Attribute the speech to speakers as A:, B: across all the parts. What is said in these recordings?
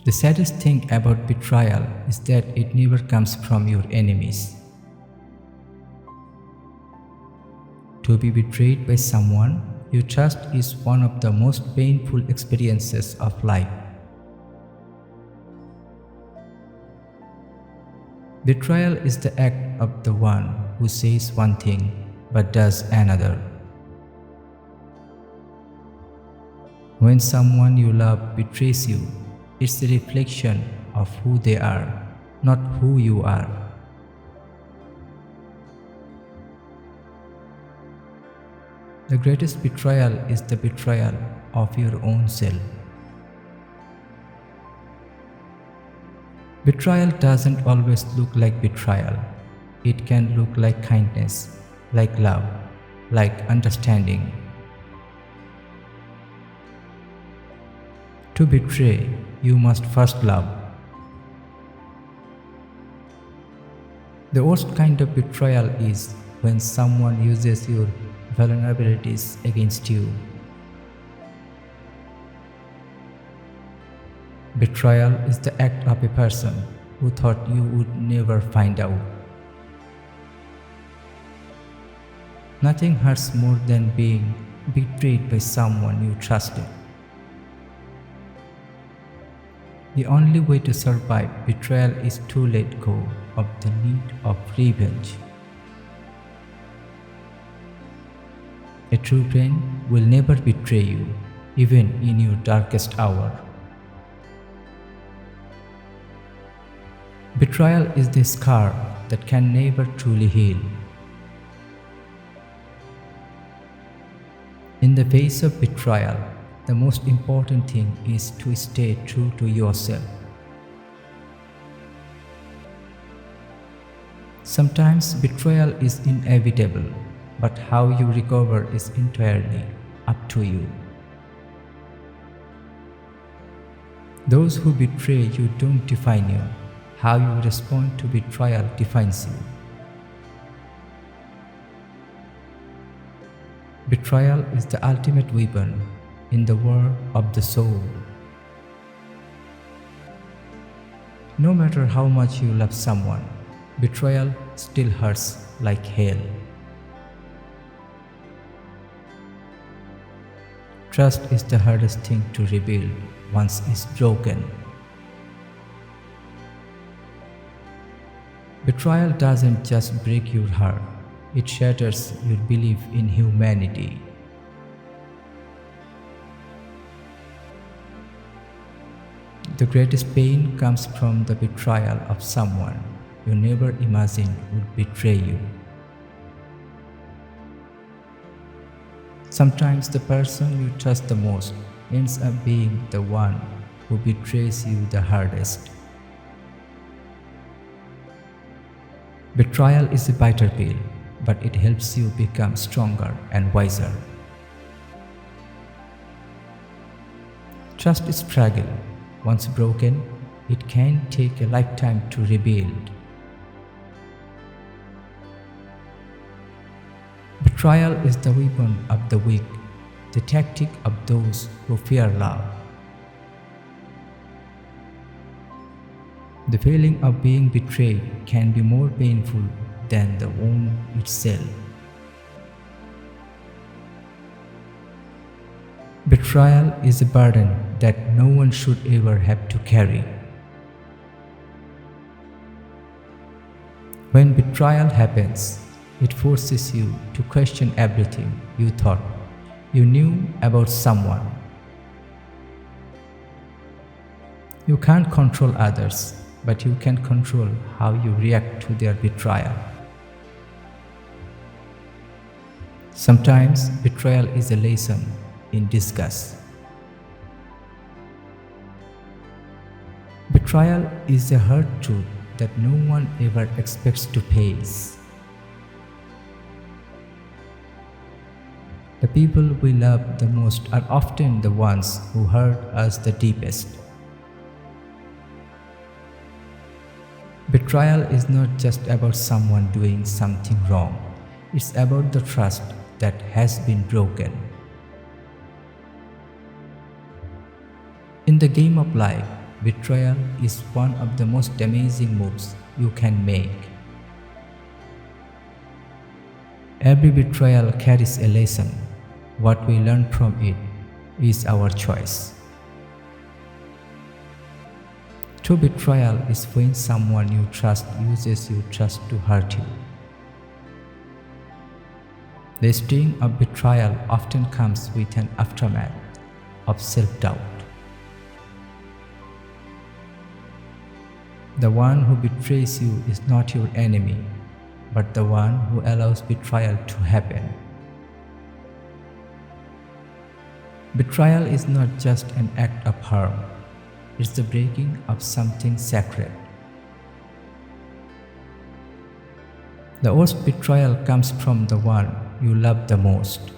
A: The saddest thing about betrayal is that it never comes from your enemies. To be betrayed by someone you trust is one of the most painful experiences of life. Betrayal is the act of the one who says one thing but does another. When someone you love betrays you, it's a reflection of who they are, not who you are. The greatest betrayal is the betrayal of your own self. Betrayal doesn't always look like betrayal. It can look like kindness, like love, like understanding. To betray, you must first love. The worst kind of betrayal is when someone uses your vulnerabilities against you. Betrayal is the act of a person who thought you would never find out. Nothing hurts more than being betrayed by someone you trusted. The only way to survive betrayal is to let go of the need of revenge. A true friend will never betray you, even in your darkest hour. Betrayal is the scar that can never truly heal. In the face of betrayal, the most important thing is to stay true to yourself. Sometimes betrayal is inevitable, but how you recover is entirely up to you. Those who betray you don't define you. How you respond to betrayal defines you. Betrayal is the ultimate weapon in the war of the soul. No matter how much you love someone, betrayal still hurts like hell. Trust is the hardest thing to rebuild once it's broken. Betrayal doesn't just break your heart, it shatters your belief in humanity. The greatest pain comes from the betrayal of someone you never imagined would betray you. Sometimes the person you trust the most ends up being the one who betrays you the hardest. Betrayal is a bitter pill, but it helps you become stronger and wiser. Trust is fragile. Once broken, it can take a lifetime to rebuild. Betrayal is the weapon of the weak, the tactic of those who fear love. The feeling of being betrayed can be more painful than the wound itself. Betrayal is a burden that no one should ever have to carry. When betrayal happens, it forces you to question everything you thought you knew about someone. You can't control others, but you can control how you react to their betrayal. Sometimes betrayal is a lesson in disgust. Betrayal is a hard truth that no one ever expects to face. The people we love the most are often the ones who hurt us the deepest. Betrayal is not just about someone doing something wrong, it's about the trust that has been broken. In the game of life, betrayal is one of the most damaging moves you can make. Every betrayal carries a lesson. What we learn from it is our choice. True betrayal is when someone you trust uses your trust to hurt you. The sting of betrayal often comes with an aftermath of self-doubt. The one who betrays you is not your enemy, but the one who allows betrayal to happen. Betrayal is not just an act of harm, it's the breaking of something sacred. The worst betrayal comes from the one you love the most.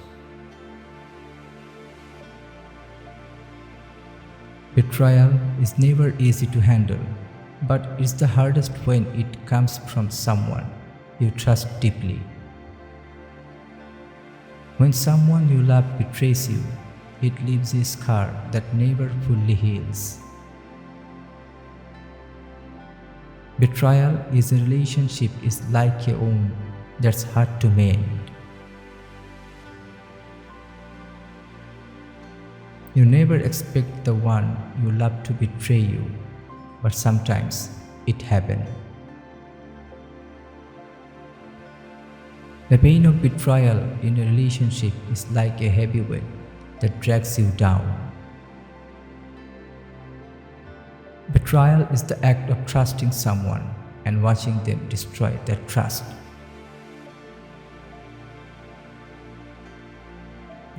A: Betrayal is never easy to handle, but it's the hardest when it comes from someone you trust deeply. When someone you love betrays you, it leaves a scar that never fully heals. Betrayal in a relationship is like a wound that's hard to mend. You never expect the one you love to betray you, but sometimes it happens. The pain of betrayal in a relationship is like a heavy weight that drags you down. Betrayal is the act of trusting someone and watching them destroy that trust.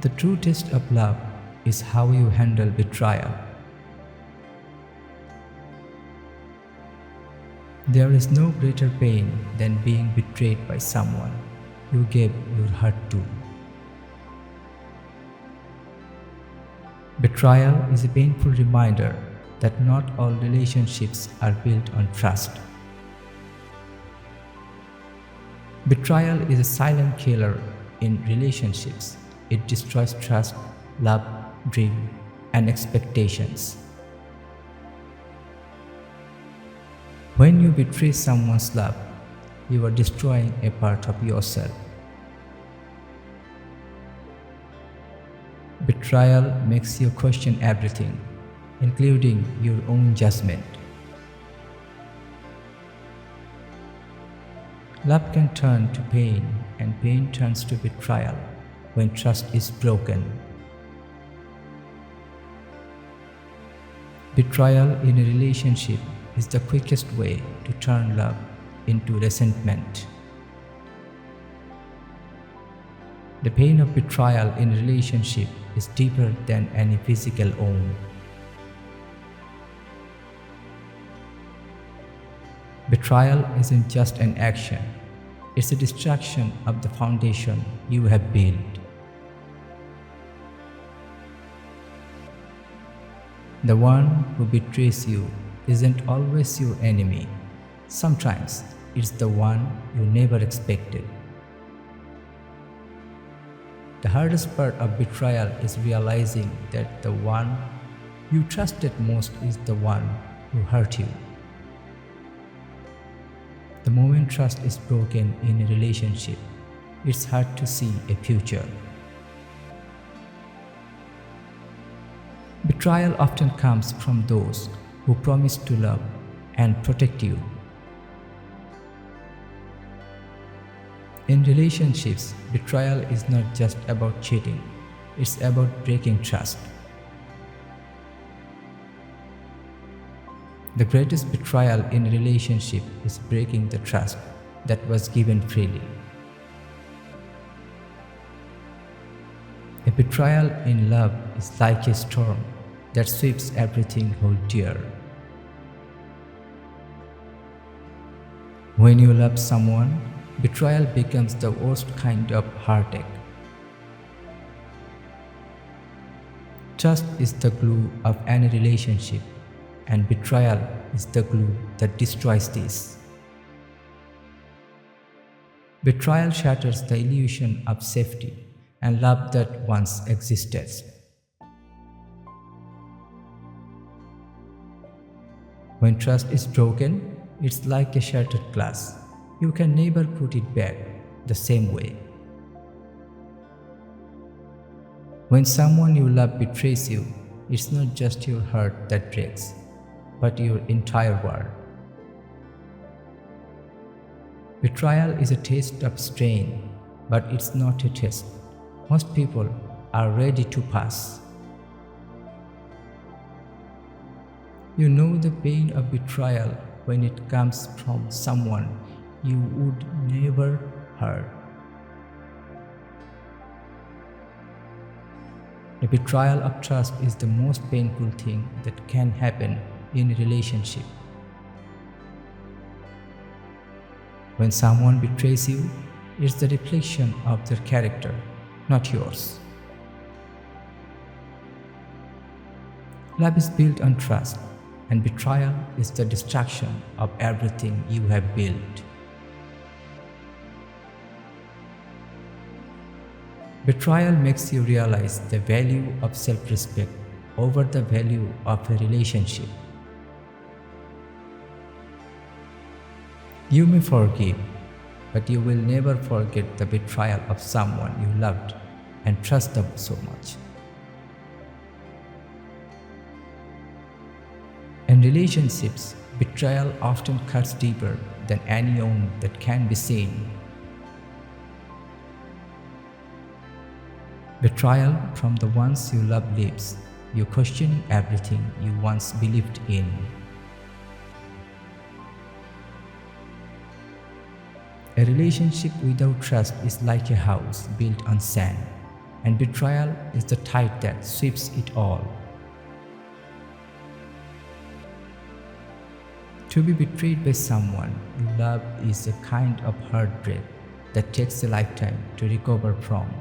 A: The true test of love is how you handle betrayal. There is no greater pain than being betrayed by someone you gave your heart to. Betrayal is a painful reminder that not all relationships are built on trust. Betrayal is a silent killer in relationships. It destroys trust, love, dream, and expectations. When you betray someone's love, you are destroying a part of yourself. Betrayal makes you question everything, including your own judgment. Love can turn to pain, and pain turns to betrayal when trust is broken. Betrayal in a relationship is the quickest way to turn love into resentment. The pain of betrayal in a relationship is deeper than any physical wound. Betrayal isn't just an action, it's a destruction of the foundation you have built. The one who betrays you isn't always your enemy. Sometimes it's the one you never expected. The hardest part of betrayal is realizing that the one you trusted most is the one who hurt you. The moment trust is broken in a relationship, it's hard to see a future. Betrayal often comes from those who promise to love and protect you. In relationships, betrayal is not just about cheating, it's about breaking trust. The greatest betrayal in a relationship is breaking the trust that was given freely. A betrayal in love is like a storm that sweeps everything whole dear. When you love someone, betrayal becomes the worst kind of heartache. Trust is the glue of any relationship, and betrayal is the glue that destroys this. Betrayal shatters the illusion of safety and love that once existed. When trust is broken, it's like a shattered glass. You can never put it back the same way. When someone you love betrays you, it's not just your heart that breaks, but your entire world. Betrayal is a taste of strain, but it's not a test. Most people are ready to pass. You know the pain of betrayal when it comes from someone you would never hurt. The betrayal of trust is the most painful thing that can happen in a relationship. When someone betrays you, it's the reflection of their character, not yours. Love is built on trust, and betrayal is the destruction of everything you have built. Betrayal makes you realize the value of self-respect over the value of a relationship. You may forgive, but you will never forget the betrayal of someone you loved and trusted so much. In relationships, betrayal often cuts deeper than any wound that can be seen. Betrayal from the ones you love leaves you questioning everything you once believed in. A relationship without trust is like a house built on sand, and betrayal is the tide that sweeps it all. To be betrayed by someone you love is a kind of heartbreak that takes a lifetime to recover from.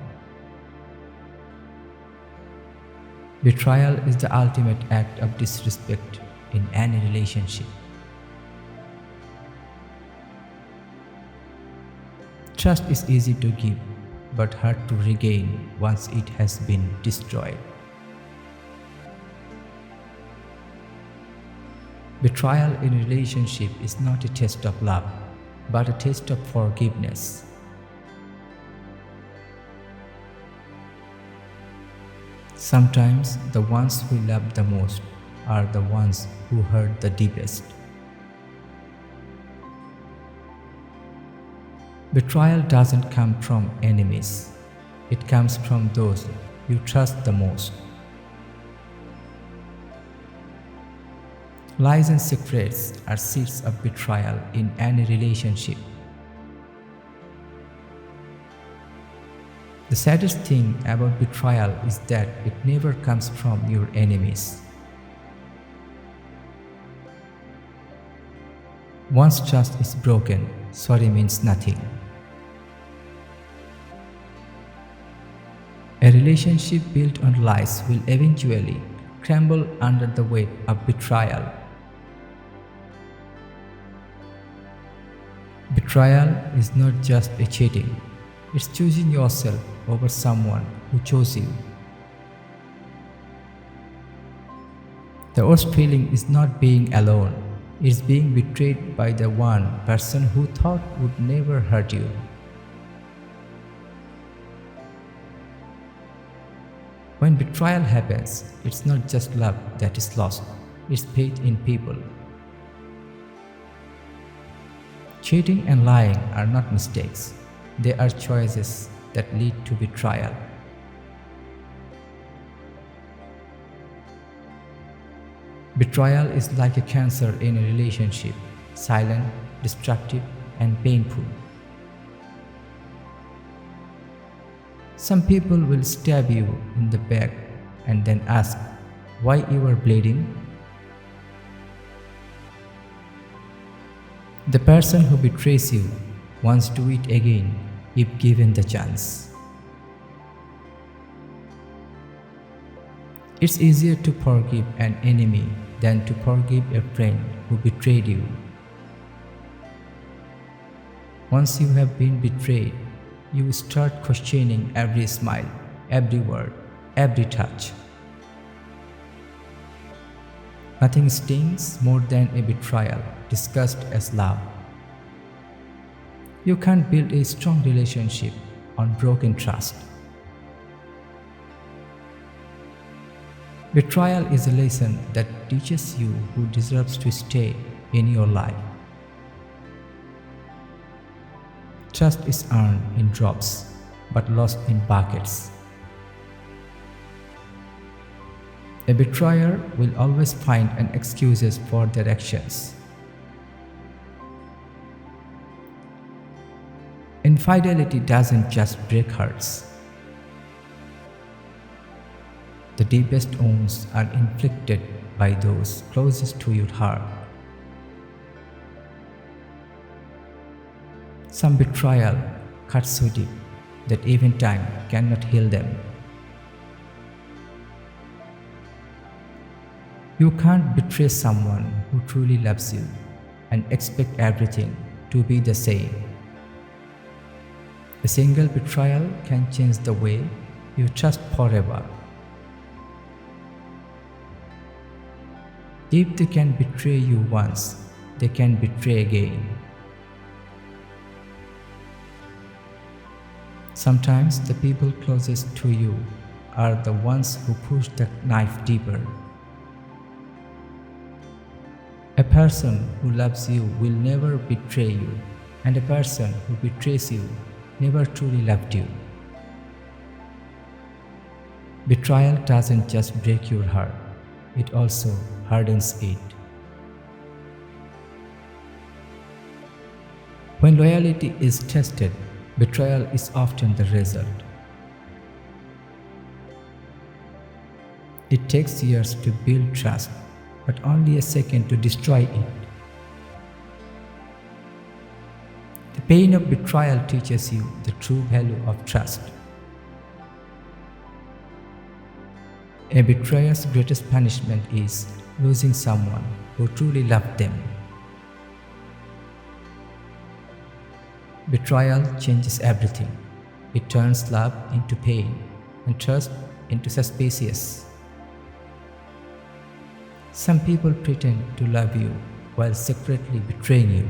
A: Betrayal is the ultimate act of disrespect in any relationship. Trust is easy to give, but hard to regain once it has been destroyed. Betrayal in a relationship is not a test of love, but a test of forgiveness. Sometimes the ones we love the most are the ones who hurt the deepest. Betrayal doesn't come from enemies. It comes from those you trust the most. Lies and secrets are seeds of betrayal in any relationship. The saddest thing about betrayal is that it never comes from your enemies. Once trust is broken, sorry means nothing. A relationship built on lies will eventually crumble under the weight of betrayal. Betrayal is not just a cheating, it's choosing yourself over someone who chose you. The worst feeling is not being alone, it's being betrayed by the one person who thought would never hurt you. When betrayal happens, it's not just love that is lost, it's faith in people. Cheating and lying are not mistakes, they are choices that lead to betrayal. Betrayal is like a cancer in a relationship, silent, destructive, and painful. Some people will stab you in the back and then ask why you are bleeding. The person who betrays you wants to do it again if given the chance. It's easier to forgive an enemy than to forgive a friend who betrayed you. Once you have been betrayed, you start questioning every smile, every word, every touch. Nothing stings more than a betrayal discussed as love. You can't build a strong relationship on broken trust. Betrayal is a lesson that teaches you who deserves to stay in your life. Trust is earned in drops, but lost in buckets. A betrayer will always find an excuses for their actions. Infidelity doesn't just break hearts. The deepest wounds are inflicted by those closest to your heart. Some betrayal cuts so deep that even time cannot heal them. You can't betray someone who truly loves you and expect everything to be the same. A single betrayal can change the way you trust forever. If they can betray you once, they can betray again. Sometimes the people closest to you are the ones who push the knife deeper. A person who loves you will never betray you, and a person who betrays you never truly loved you. Betrayal doesn't just break your heart, it also hardens it. When loyalty is tested, betrayal is often the result. It takes years to build trust, but only a second to destroy it. The pain of betrayal teaches you the true value of trust. A betrayer's greatest punishment is losing someone who truly loved them. Betrayal changes everything. It turns love into pain and trust into suspicious. Some people pretend to love you while secretly betraying you.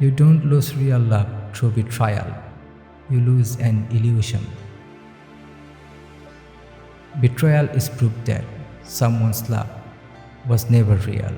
A: You don't lose real love through betrayal. You lose an illusion. Betrayal is proof that someone's love was never real.